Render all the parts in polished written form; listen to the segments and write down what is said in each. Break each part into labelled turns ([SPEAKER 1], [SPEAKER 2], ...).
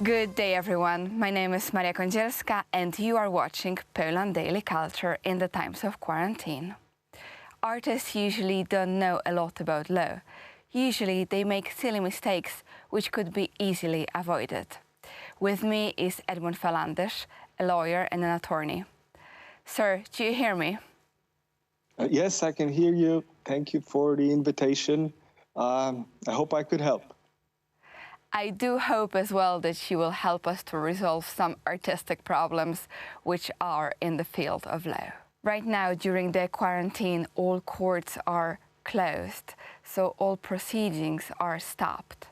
[SPEAKER 1] Good day, everyone. My name is Maria Kądzielska, and you are watching Poland Daily Culture in the times of quarantine. Artists usually don't know a lot about law. Usually, they make silly mistakes which could be easily avoided. With me is Edmund Falandysz, a lawyer and an attorney. Sir, do you hear me?
[SPEAKER 2] Yes, I can hear you. Thank you for the invitation. I hope I could help.
[SPEAKER 1] I do hope as well that you will help us to resolve some artistic problems which are in the field of law. Right now, during the quarantine, all courts are closed, so all proceedings are stopped.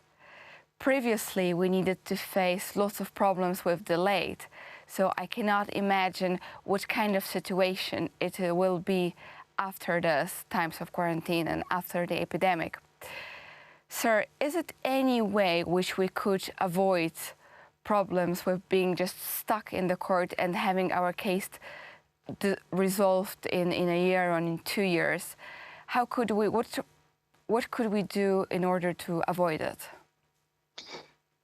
[SPEAKER 1] Previously, we needed to face lots of problems with delay, so I cannot imagine what kind of situation it will be after those times of quarantine and after the epidemic. Sir, is it any way which we could avoid problems with being just stuck in the court and having our case resolved in a year or in 2 years? How could we, what could we do in order to avoid it?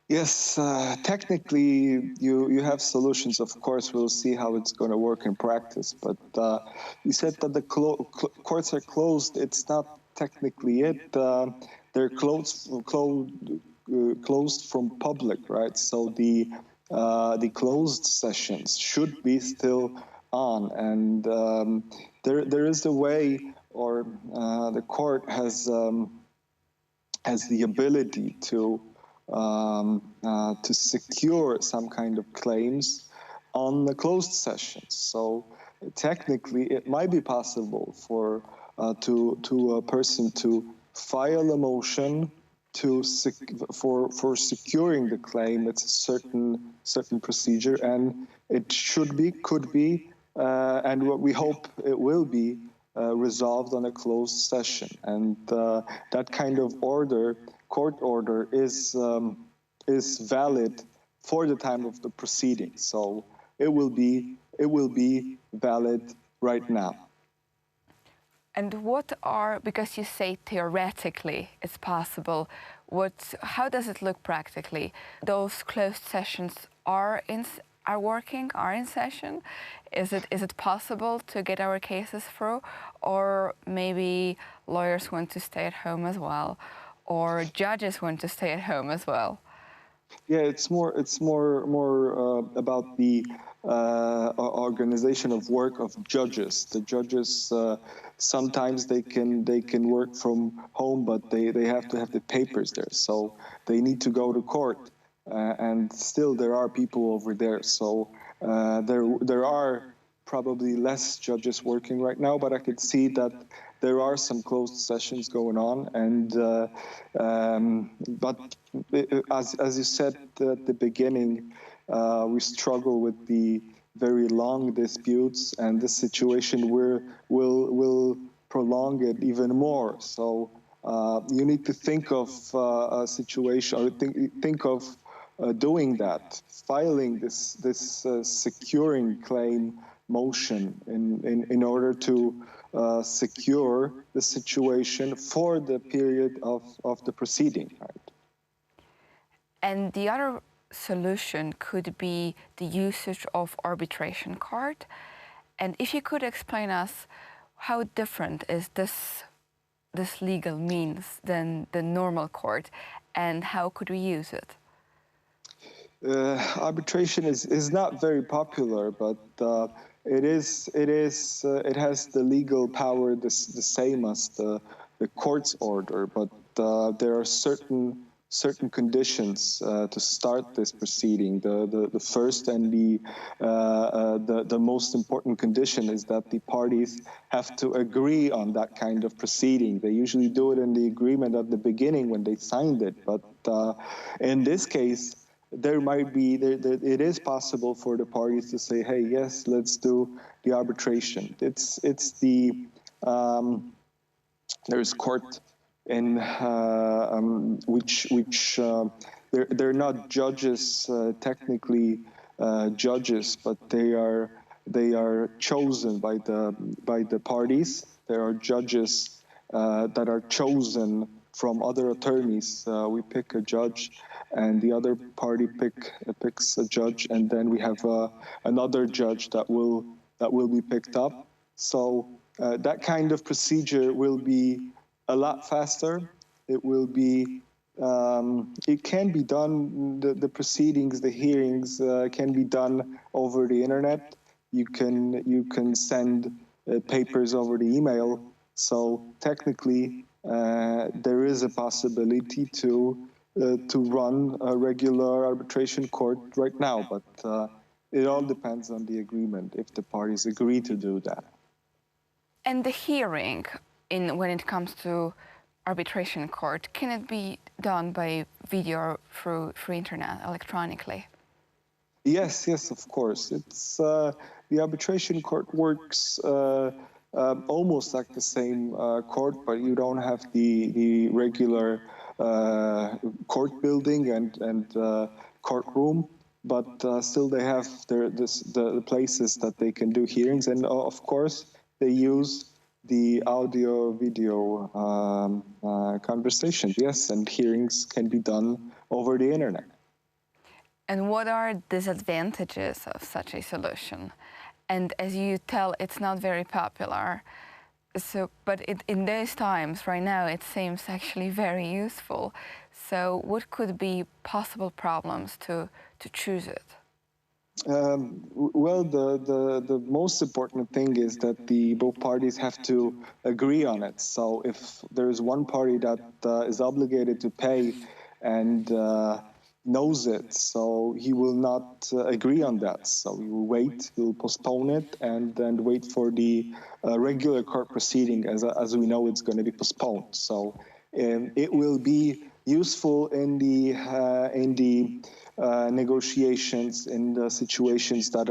[SPEAKER 2] Yes, technically you have solutions. Of course, we'll see how it's going to work in practice. But you said that the courts are closed. It's not technically it. They're closed from public, right? So the closed sessions should be still on, and there is a way, or the court has the ability to secure some kind of claims on the closed sessions. So technically, it might be possible for to a person to file a motion for securing the claim. It's a certain procedure, and it could be, and what we hope it will be resolved on a closed session. And that kind of court order is valid for the time of the proceeding. So it will be valid right now.
[SPEAKER 1] And because you say theoretically it's possible, how does it look practically? Those closed sessions are in session? Is it possible to get our cases through? Or maybe lawyers want to stay at home as well? Or judges want to stay at home as well?
[SPEAKER 2] Yeah, it's more about the organization of work of judges. The judges sometimes they can work from home, but they have to have the papers there, so they need to go to court, and still there are people over there. So there are probably less judges working right now, but I could see that there are some closed sessions going on, and but as you said at the beginning, we struggle with the very long disputes, and this situation will prolong it even more. So you need to think of a situation, or think of doing that, filing this securing claim motion in order to secure the situation for the period of the proceeding. Right?
[SPEAKER 1] And the other solution could be the usage of arbitration court. And if you could explain us how different is this legal means than the normal court, and how could we use it?
[SPEAKER 2] Arbitration is not very popular, but it has the legal power the same as the court's order, but there are certain conditions to start this proceeding. The first and the most important condition is that the parties have to agree on that kind of proceeding. They usually do it in the agreement at the beginning when they signed it, but in this case, it is possible for the parties to say, hey, yes, let's do the arbitration. There's court in which they're not judges, technically judges, but they are chosen by the parties. There are judges that are chosen from other attorneys. We pick a judge, and the other party picks a judge, and then we have another judge that will be picked up. So that kind of procedure will be a lot faster. It will be. It can be done. The proceedings, the hearings, can be done over the internet. You can send papers over the email. So technically, there is a possibility to run a regular arbitration court right now, but it all depends on the agreement if the parties agree to do that.
[SPEAKER 1] And the hearing, when it comes to arbitration court, can it be done by video or through internet electronically?
[SPEAKER 2] Yes, of course. It's the arbitration court works almost like the same court, but you don't have the regular court building and courtroom. But still, they have the places that they can do hearings, and of course, they use the audio-video conversations. Yes, and hearings can be done over the internet.
[SPEAKER 1] And what are disadvantages of such a solution? And as you tell, it's not very popular. So, but in those times, right now, it seems actually very useful. So what could be possible problems to choose it?
[SPEAKER 2] Well, the most important thing is that both parties have to agree on it. So if there is one party that is obligated to pay and knows it, so he will not agree on that. So he will wait, he will postpone it, and then wait for the regular court proceeding. As we know, it's going to be postponed. So it will be useful in the negotiations, in the situations that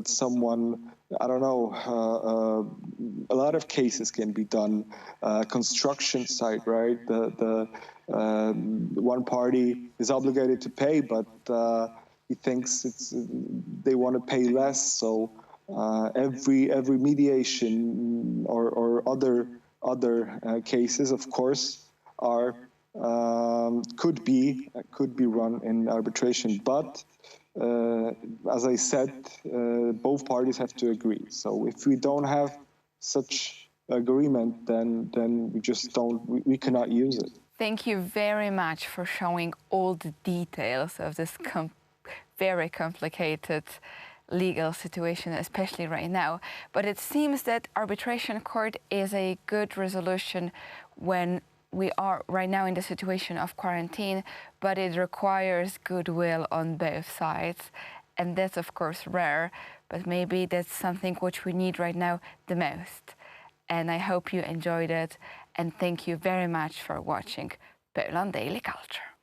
[SPEAKER 2] someone, I don't know, a lot of cases can be done. Construction site, right? The one party is obligated to pay, but he thinks they want to pay less. So every mediation or other cases, of course, are could be run in arbitration. But as I said, both parties have to agree. So if we don't have such agreement, then we cannot use it.
[SPEAKER 1] Thank you very much for showing all the details of this very complicated legal situation, especially right now. But it seems that arbitration court is a good resolution when we are right now in the situation of quarantine, but it requires goodwill on both sides. And that's of course rare, but maybe that's something which we need right now the most. And I hope you enjoyed it, and thank you very much for watching Poland Daily Culture.